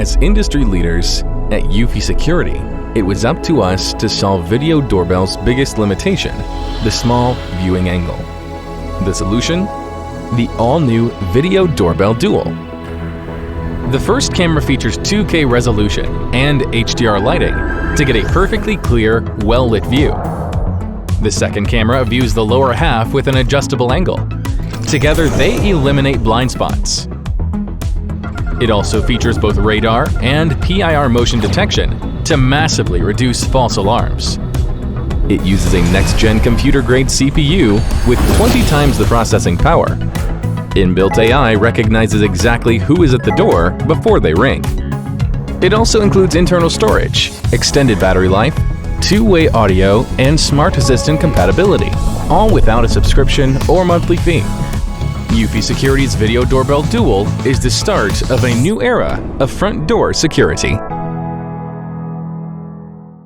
As industry leaders at Eufy Security, it was up to us to solve video doorbell's biggest limitation, the small viewing angle. The solution? The all-new Video Doorbell Dual. The first camera features 2K resolution and HDR lighting to get a perfectly clear, well-lit view. The second camera views the lower half with an adjustable angle. Together, they eliminate blind spots. It also features both radar and PIR motion detection to massively reduce false alarms. It uses a next-gen computer-grade CPU with 20 times the processing power. Inbuilt AI recognizes exactly who is at the door before they ring. It also includes internal storage, extended battery life, two-way audio, and smart assistant compatibility, all without a subscription or monthly fee. Eufy Security's Video Doorbell Dual is the start of a new era of front door security.